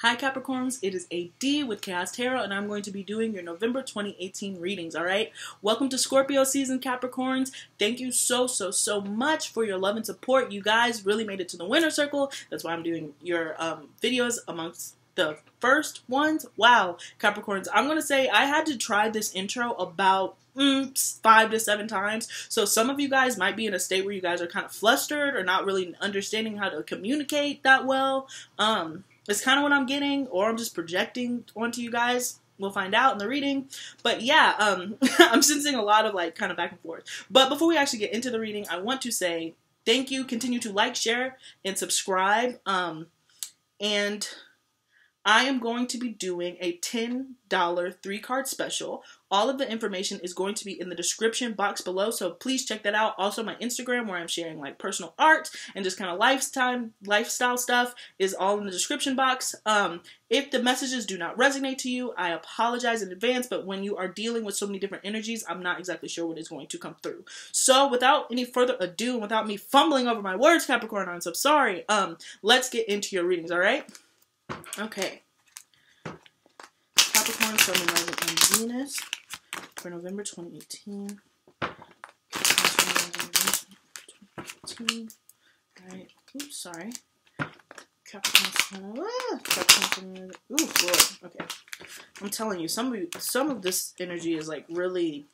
Hi Capricorns, it is AD with kayxztarot and I'm going to be doing your November 2018 readings, alright? Welcome to Scorpio season, Capricorns. Thank you so much for your love and support. You guys really made it to the winner circle. That's why I'm doing your videos amongst the first ones. Wow, Capricorns, I'm going to say I had to try this intro about 5 to 7 times. So some of you guys might be in a state where you guys are kind of flustered or not really understanding how to communicate that well. It's kind of what I'm getting, or I'm just projecting onto you guys. We'll find out in the reading. But yeah, I'm sensing a lot of like kind of back and forth. But before we actually get into the reading, I want to say thank you. Continue to like, share, and subscribe. And I am going to be doing a $10 3-card special. All of the information is going to be in the description box below, so please check that out. Also, my Instagram, where I'm sharing like personal art and just kind of lifestyle stuff, is all in the description box. If the messages do not resonate to you, I apologize in advance, but when you are dealing with so many different energies, I'm not exactly sure what is going to come through. So without any further ado, and without me fumbling over my words, Capricorn, I'm so sorry. Let's get into your readings, all right? Okay. Capricorn, Sun, Moon, Rising, and Venus for November 2018. Alright. Oops, sorry. Capricorn, Capricorn, ooh, Lord. Okay. I'm telling you, some of this energy is like really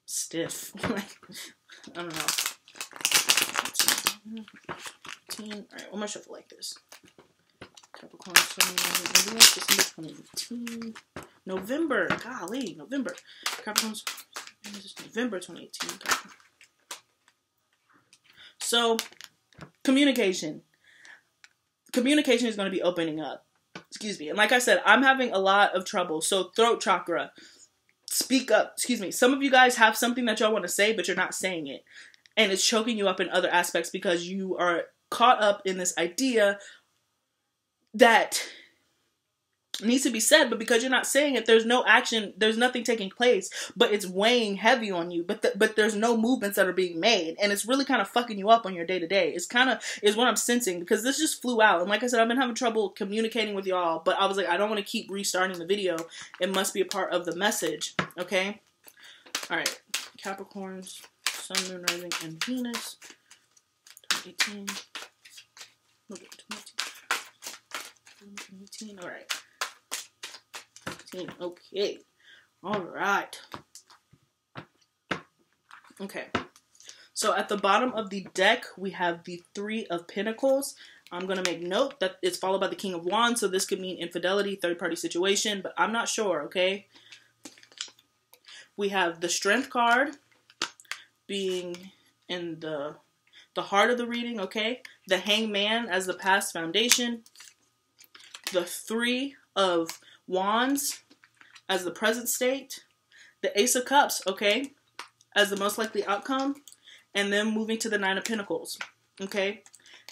stiff. Like, I don't know. Alright, I'm gonna shuffle like this. Capricorn, Sun, December 2018. November, golly, November. Capricorn, November 2018. So, communication. Communication is going to be opening up. Excuse me. And like I said, I'm having a lot of trouble. So, throat chakra. Speak up. Excuse me. Some of you guys have something that y'all want to say, but you're not saying it. And it's choking you up in other aspects because you are caught up in this idea that needs to be said, but because you're not saying it, there's no action, there's nothing taking place, but it's weighing heavy on you, but there's no movements that are being made, and it's really kind of fucking you up on your day-to-day. It's kind of, is what I'm sensing, because this just flew out, and like I said, I've been having trouble communicating with y'all, but I was like, I don't want to keep restarting the video. It must be a part of the message, okay? Alright, Capricorns, Sun, Moon, Rising, and Venus, 2018, okay, 2018, alright. Okay. Alright. Okay. So at the bottom of the deck, we have the 3 of Pentacles. I'm going to make note that it's followed by the King of Wands, so this could mean infidelity, third-party situation, but I'm not sure, okay? We have the Strength card being in the heart of the reading, okay? The Hangman as the past foundation. The 3 of Wands as the present state, the Ace of Cups, okay, as the most likely outcome, and then moving to the 9 of Pentacles, okay?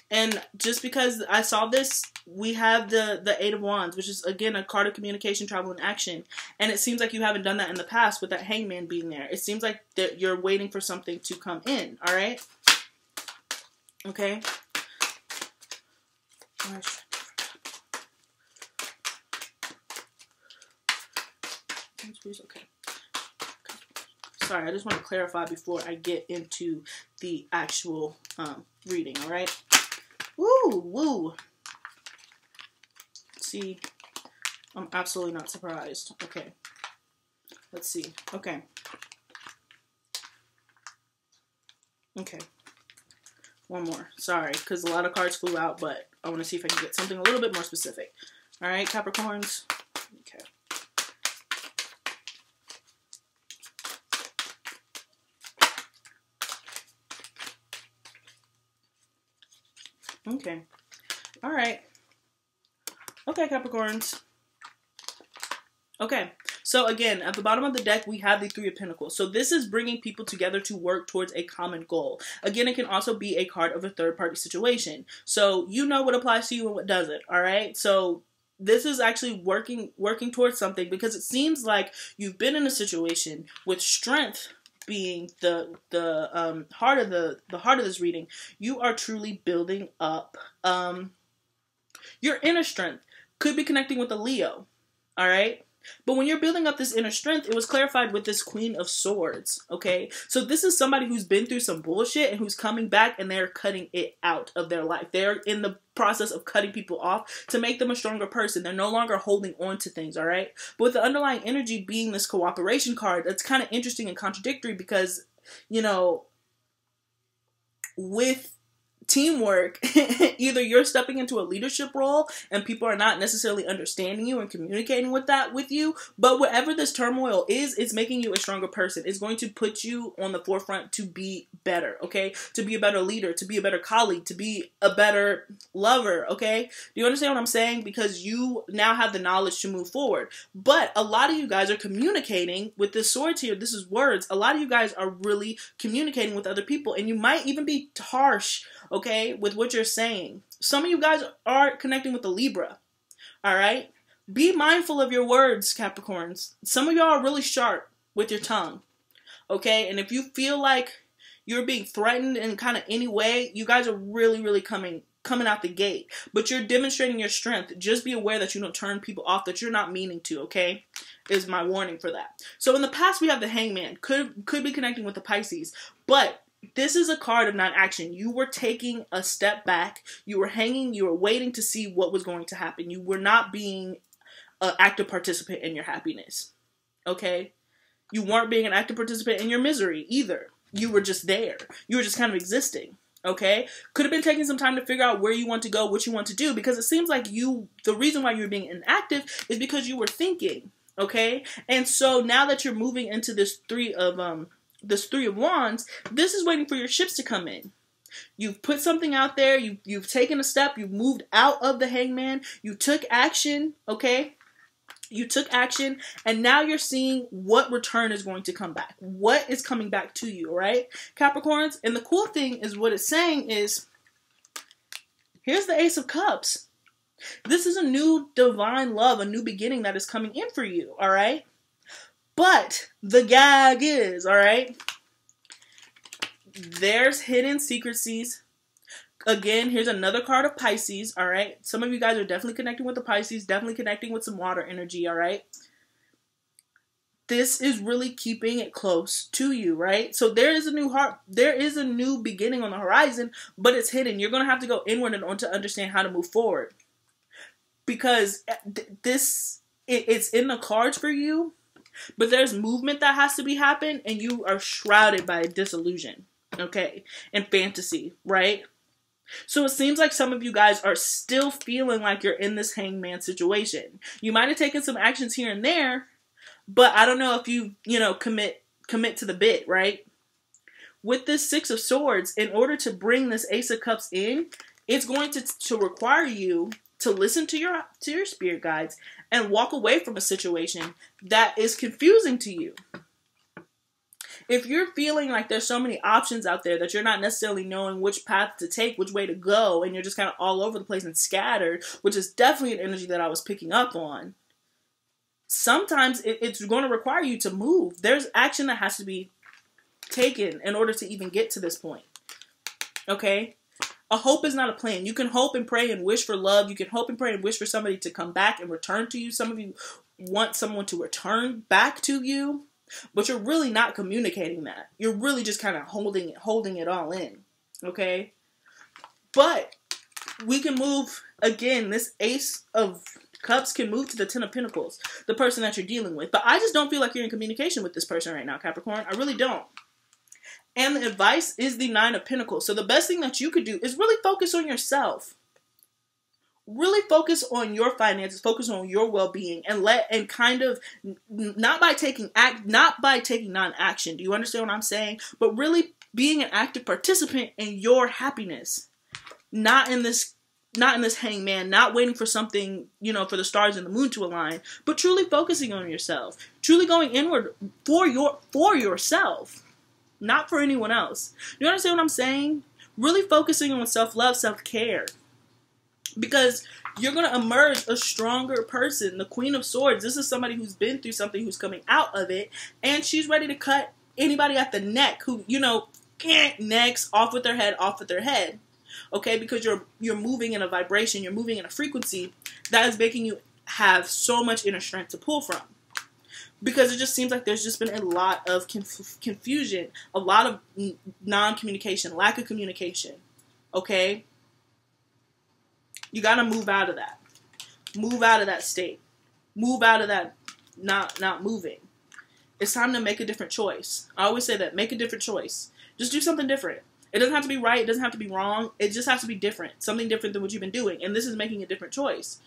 And just because I saw this, we have the 8 of Wands, which is, again, a card of communication, travel, and action, and it seems like you haven't done that in the past with that Hangman being there. It seems like that you're waiting for something to come in, all right? Okay? Okay. Sorry, I just want to clarify before I get into the actual reading, alright? Woo! See, I'm absolutely not surprised. Okay. Let's see. Okay. Okay. One more. Sorry, because a lot of cards flew out, but I want to see if I can get something a little bit more specific. Alright, Capricorns. Okay. Okay. Alright. Okay, Capricorns. Okay. So again, at the bottom of the deck, we have the 3 of Pentacles. So this is bringing people together to work towards a common goal. Again, it can also be a card of a third-party situation. So you know what applies to you and what doesn't, alright? So this is actually working towards something, because it seems like you've been in a situation with Strength being the heart of this reading. You are truly building up Your inner strength could be connecting with a Leo, all right? But when you're building up this inner strength, it was clarified with this Queen of Swords, okay? So this is somebody who's been through some bullshit and who's coming back and they're cutting it out of their life. They're in the process of cutting people off to make them a stronger person. They're no longer holding on to things, all right? But with the underlying energy being this cooperation card, that's kind of interesting and contradictory because, you know, with teamwork, either you're stepping into a leadership role and people are not necessarily understanding you and communicating with you, but whatever this turmoil is, it's making you a stronger person. It's going to put you on the forefront to be better, okay? To be a better leader, to be a better colleague, to be a better lover, okay? Do you understand what I'm saying? Because you now have the knowledge to move forward. But a lot of you guys are communicating with this sword here. This is words. A lot of you guys are really communicating with other people, and you might even be harsh, okay, with what you're saying. Some of you guys are connecting with the Libra, all right? Be mindful of your words, Capricorns. Some of y'all are really sharp with your tongue, okay? And if you feel like you're being threatened in kind of any way, you guys are really, really coming out the gate. But you're demonstrating your strength. Just be aware that you don't turn people off that you're not meaning to, okay? Is my warning for that. So in the past, we have the Hangman. Could be connecting with the Pisces, but this is a card of non-action. You were taking a step back. You were hanging. You were waiting to see what was going to happen. You were not being an active participant in your happiness. Okay? You weren't being an active participant in your misery either. You were just there. You were just kind of existing. Okay? Could have been taking some time to figure out where you want to go, what you want to do, because it seems like the reason why you were being inactive is because you were thinking. Okay? And so now that you're moving into this Three of Wands, this is waiting for your ships to come in. You've put something out there. You've taken a step. You've moved out of the Hangman. You took action, okay? You took action, and now you're seeing what return is going to come back. What is coming back to you, all right, Capricorns? And the cool thing is what it's saying is, here's the Ace of Cups. This is a new divine love, a new beginning that is coming in for you, all right? But the gag is, all right, there's hidden secrecies. Again, here's another card of Pisces, all right? Some of you guys are definitely connecting with the Pisces, definitely connecting with some water energy, all right? This is really keeping it close to you, right? So there is a new beginning on the horizon, but it's hidden. You're going to have to go inward and on to understand how to move forward. Because it's in the cards for you. But there's movement that has to be happened, and you are shrouded by disillusion, okay, and fantasy, right? So it seems like some of you guys are still feeling like you're in this Hangman situation. You might have taken some actions here and there, but I don't know if you commit to the bit, right? With this Six of Swords, in order to bring this Ace of Cups in, it's going to require you to listen to your spirit guides and walk away from a situation that is confusing to you. If you're feeling like there's so many options out there that you're not necessarily knowing which path to take, which way to go, and you're just kind of all over the place and scattered, which is definitely an energy that I was picking up on, sometimes it's going to require you to move. There's action that has to be taken in order to even get to this point. Okay? A hope is not a plan. You can hope and pray and wish for love. You can hope and pray and wish for somebody to come back and return to you. Some of you want someone to return back to you, but you're really not communicating that. You're really just kind of holding it all in, okay? But we can move, again, this Ace of Cups can move to the Ten of Pentacles, the person that you're dealing with. But I just don't feel like you're in communication with this person right now, Capricorn. I really don't. And the advice is the Nine of Pentacles. So the best thing that you could do is really focus on yourself. Really focus on your finances, focus on your well-being, and kind of not by taking non-action. Do you understand what I'm saying? But really being an active participant in your happiness. Not in this Hangman, not waiting for something, for the stars and the moon to align, but truly focusing on yourself. Truly going inward for yourself. Not for anyone else. Do you understand what I'm saying? Really focusing on self-love, self-care. Because you're going to emerge a stronger person. The Queen of Swords, this is somebody who's been through something, who's coming out of it. And she's ready to cut anybody at the neck who, necks off with their head, off with their head. Okay, because you're moving in a vibration, you're moving in a frequency that is making you have so much inner strength to pull from. Because it just seems like there's just been a lot of confusion, a lot of non-communication, lack of communication. Okay? You got to move out of that. Move out of that state. Move out of that not moving. It's time to make a different choice. I always say that. Make a different choice. Just do something different. It doesn't have to be right. It doesn't have to be wrong. It just has to be different. Something different than what you've been doing. And this is making a different choice.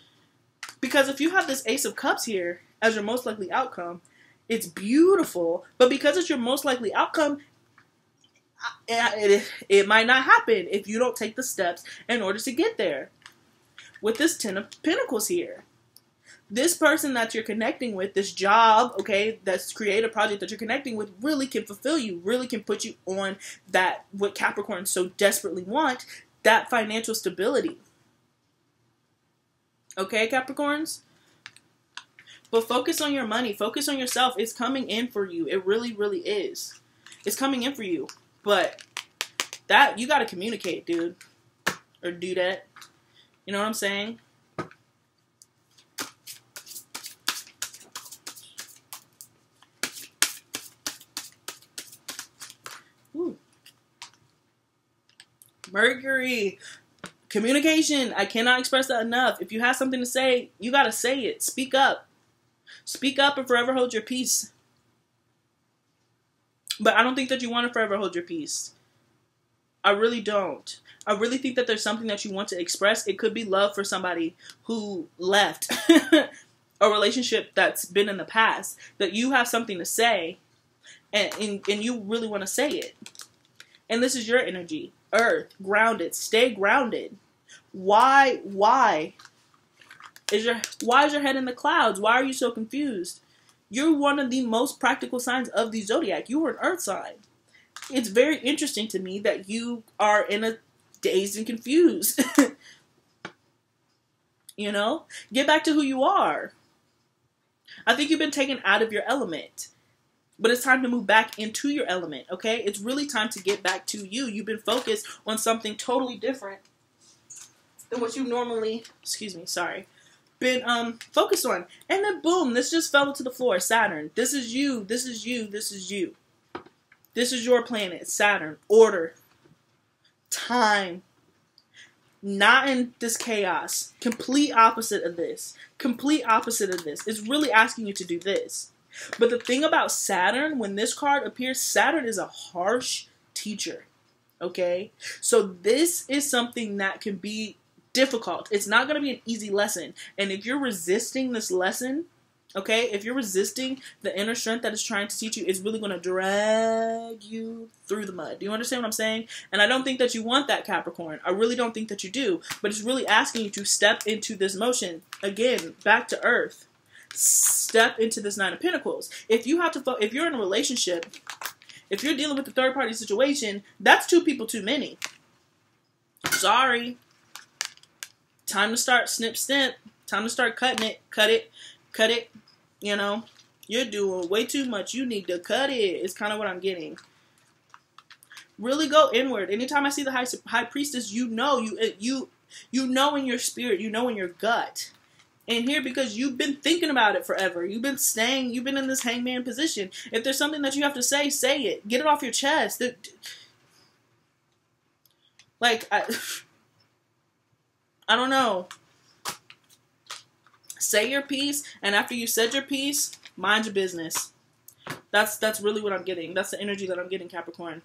Because if you have this Ace of Cups here as your most likely outcome, it's beautiful. But because it's your most likely outcome, it might not happen if you don't take the steps in order to get there. With this 10 of Pentacles here. This person that you're connecting with, this job, okay, that's creative project that you're connecting with really can fulfill you, really can put you on that, what Capricorns so desperately want, that financial stability. Okay, Capricorns? But focus on your money. Focus on yourself. It's coming in for you. It really, really is. It's coming in for you. But that, you got to communicate, dude. Or do that. You know what I'm saying? Ooh. Mercury. Communication. I cannot express that enough. If you have something to say, you got to say it. Speak up. Speak up and forever hold your peace. But I don't think that you want to forever hold your peace. I really don't. I really think that there's something that you want to express. It could be love for somebody who left a relationship that's been in the past. That you have something to say and you really want to say it. And this is your energy. Earth. Grounded. Stay grounded. Why is your head in the clouds? Why are you so confused? You're one of the most practical signs of the Zodiac. You were an Earth sign. It's very interesting to me that you are in a dazed and confused. You know? Get back to who you are. I think you've been taken out of your element. But it's time to move back into your element, okay? It's really time to get back to you. You've been focused on something totally different than what you normally, been focused on. And then boom, this just fell to the floor. Saturn. This is you. This is you. This is you. This is your planet. Saturn. Order. Time. Not in this chaos. Complete opposite of this. Complete opposite of this. It's really asking you to do this. But the thing about Saturn, when this card appears, Saturn is a harsh teacher. Okay? So this is something that can be difficult. It's not going to be an easy lesson. And if you're resisting this lesson, okay, if you're resisting the inner strength that is trying to teach you, it's really going to drag you through the mud. Do you understand what I'm saying? And I don't think that you want that, Capricorn. I really don't think that you do. But it's really asking you to step into this motion. Again, back to earth. Step into this Nine of Pentacles. If you have to, if you're in a relationship, if you're dealing with a third party situation, that's two people too many. Sorry. Time to start snip. Time to start cutting it. Cut it. You know, you're doing way too much. You need to cut it. It's kind of what I'm getting. Really go inward. Anytime I see the high priestess, you know in your spirit, you know in your gut. And here, because you've been thinking about it forever. You've been in this hangman position. If there's something that you have to say it. Get it off your chest. Like, I don't know. Say your piece, and after you said your piece, mind your business. That's really what I'm getting. That's the energy that I'm getting, Capricorn.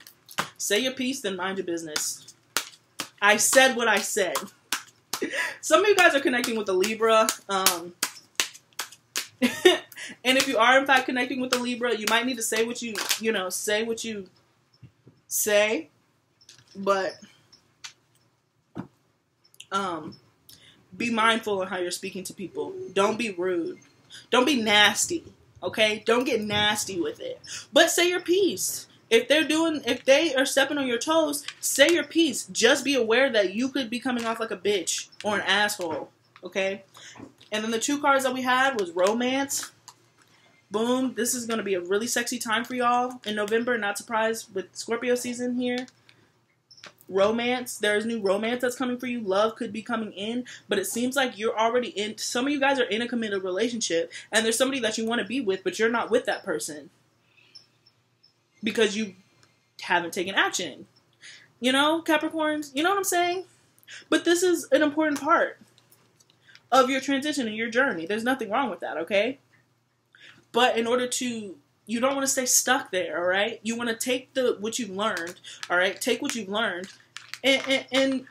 Say your piece, then mind your business. I said what I said. Some of you guys are connecting with a Libra. And if you are in fact connecting with a Libra, you might need to say what say what you say. But be mindful of how you're speaking to people. Don't be rude. Don't be nasty. Okay? Don't get nasty with it. But say your piece. If they are stepping on your toes, say your piece. Just be aware that you could be coming off like a bitch or an asshole. Okay? And then the two cards that we had was romance. Boom. This is going to be a really sexy time for y'all in November. Not surprised with Scorpio season here. romance. There's new romance that's coming for you. Love could be coming in, but it seems like you're already in, some of you guys are in a committed relationship, and there's somebody that you want to be with, but you're not with that person because you haven't taken action. You know, Capricorns, you know what I'm saying? But this is an important part of your transition and your journey. There's nothing wrong with that, okay? But in order to, you don't want to stay stuck there, all right? You want to take what you've learned, all right? Take what you've learned and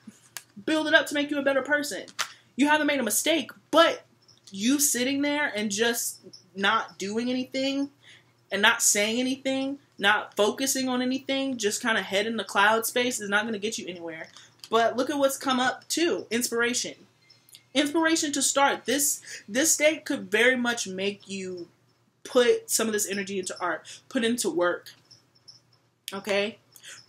build it up to make you a better person. You haven't made a mistake, but you sitting there and just not doing anything and not saying anything, not focusing on anything, just kind of head in the cloud space is not going to get you anywhere. But look at what's come up too. Inspiration. Inspiration to start. This state could very much make you put some of this energy into art. Put into work. Okay?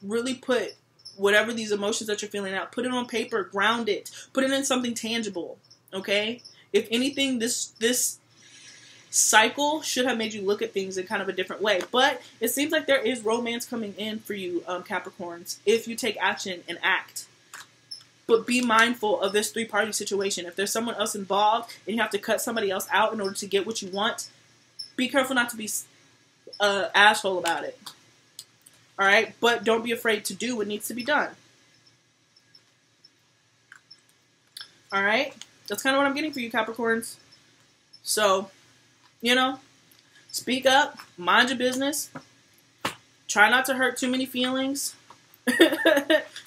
Really put whatever these emotions that you're feeling out, put it on paper, ground it. Put it in something tangible. Okay? If anything, this cycle should have made you look at things in kind of a different way. But it seems like there is romance coming in for you, Capricorns, if you take action and act. But be mindful of this three-party situation. If there's someone else involved and you have to cut somebody else out in order to get what you want, be careful not to be an asshole about it. Alright? But don't be afraid to do what needs to be done. Alright? That's kind of what I'm getting for you, Capricorns. So, you know, speak up. Mind your business. Try not to hurt too many feelings.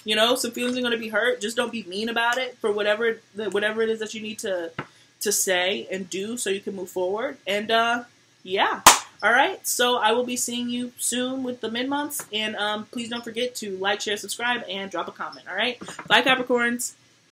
You know, some feelings are going to be hurt. Just don't be mean about it for whatever it is that you need to say and do so you can move forward. And, yeah. All right. So I will be seeing you soon with the mid-months. And please don't forget to like, share, subscribe, and drop a comment. All right. Bye, Capricorns.